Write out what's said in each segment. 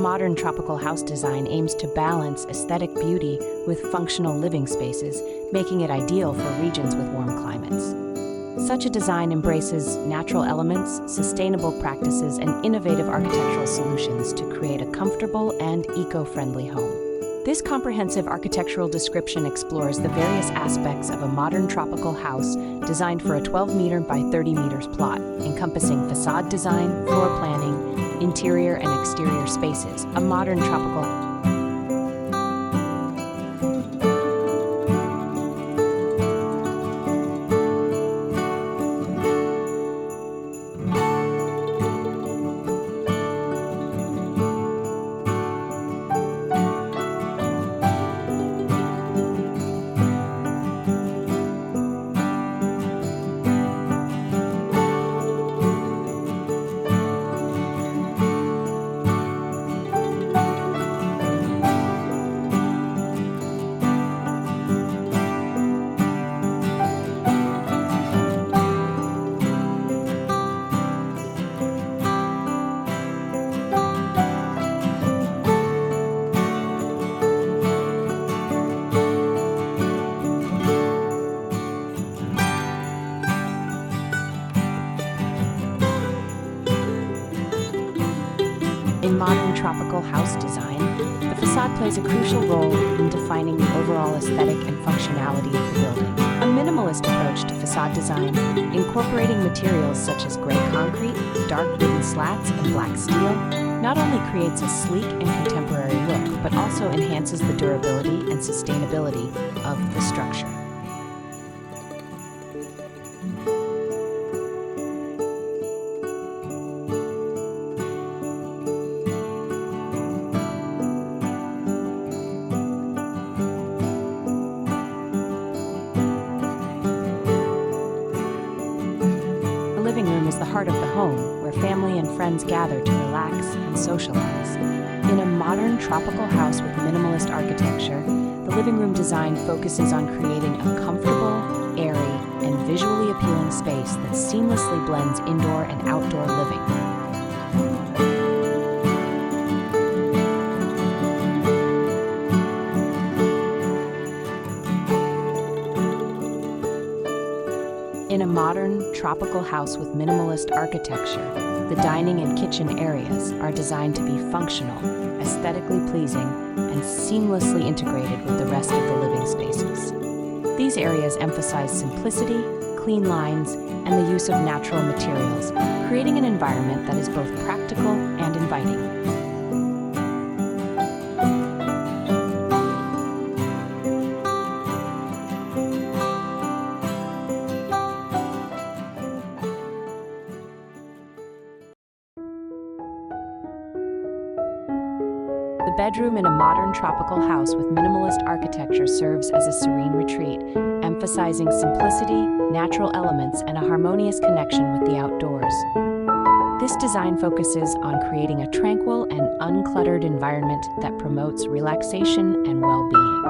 modern tropical house design aims to balance aesthetic beauty with functional living spaces, making it ideal for regions with warm climates. Such a design embraces natural elements, sustainable practices, and innovative architectural solutions to create a comfortable and eco-friendly home. This comprehensive architectural description explores the various aspects of a modern tropical house designed for a 12-meter by 30 meters plot, encompassing facade design, floor planning, interior and exterior spaces. A modern tropical In modern tropical house design, the facade plays a crucial role in defining the overall aesthetic and functionality of the building. A minimalist approach to facade design, incorporating materials such as gray concrete, dark wooden slats, and black steel, not only creates a sleek and contemporary look, but also enhances the durability and sustainability of the structure. The living room is the heart of the home, where family and friends gather to relax and socialize. In a modern tropical house with minimalist architecture, the living room design focuses on creating a comfortable, airy, and visually appealing space that seamlessly blends indoor and outdoor living. In a modern, tropical house with minimalist architecture, the dining and kitchen areas are designed to be functional, aesthetically pleasing, and seamlessly integrated with the rest of the living spaces. These areas emphasize simplicity, clean lines, and the use of natural materials, creating an environment that is both practical and inviting. The bedroom in a modern tropical house with minimalist architecture serves as a serene retreat, emphasizing simplicity, natural elements, and a harmonious connection with the outdoors. This design focuses on creating a tranquil and uncluttered environment that promotes relaxation and well-being.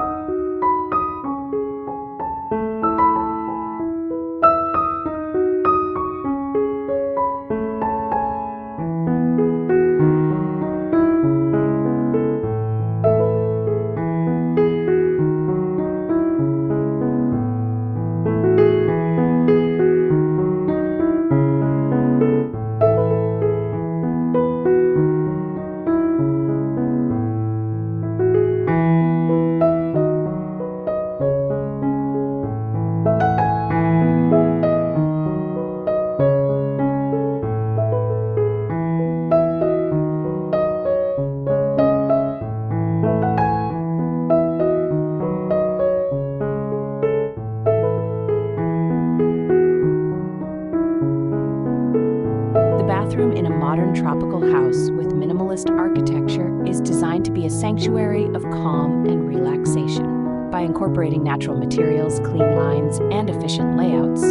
Bathroom in a modern tropical house with minimalist architecture is designed to be a sanctuary of calm and relaxation. By incorporating natural materials, clean lines, and efficient layouts,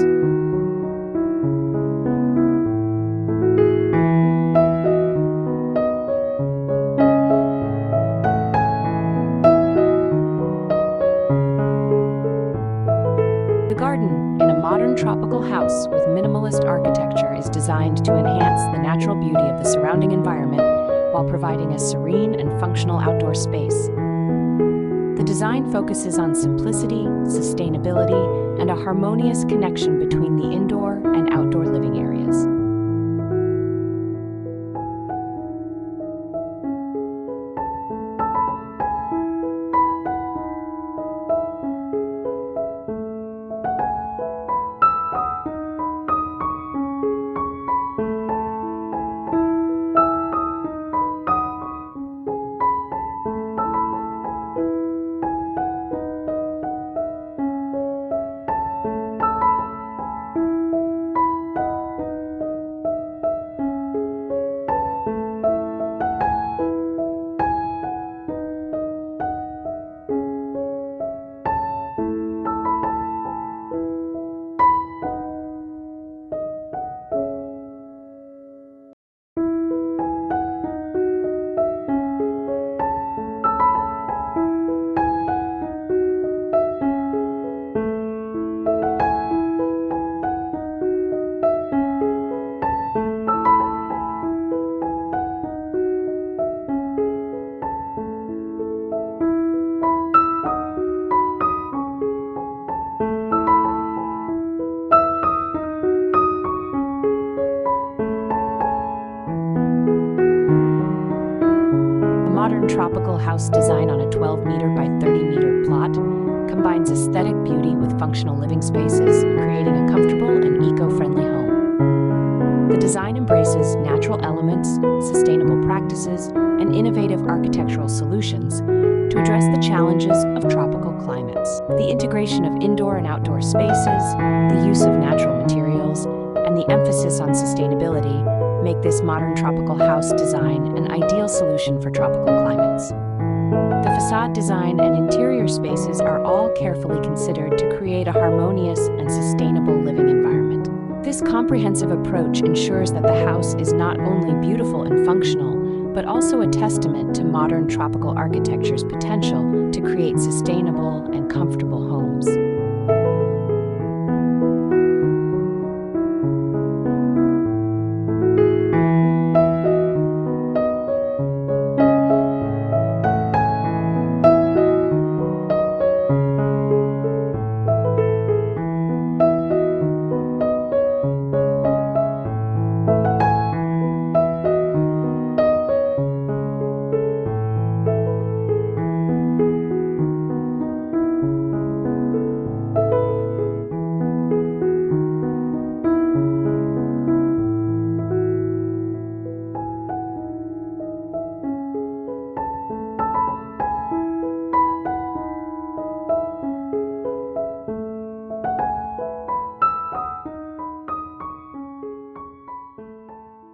the garden in a modern tropical house with minimalist architecture is designed to enhance the natural beauty of the surrounding environment while providing a serene and functional outdoor space. The design focuses on simplicity, sustainability, and a harmonious connection between the indoor and outdoor living areas. Modern tropical house design on a 12-meter by 30-meter plot combines aesthetic beauty with functional living spaces, creating a comfortable and eco-friendly home. The design embraces natural elements, sustainable practices, and innovative architectural solutions to address the challenges of tropical climates. The integration of indoor and outdoor spaces, the use of natural materials, and the emphasis on sustainability make this modern tropical house design an ideal solution for tropical climates. The facade design and interior spaces are all carefully considered to create a harmonious and sustainable living environment. This comprehensive approach ensures that the house is not only beautiful and functional, but also a testament to modern tropical architecture's potential to create sustainable and comfortable homes.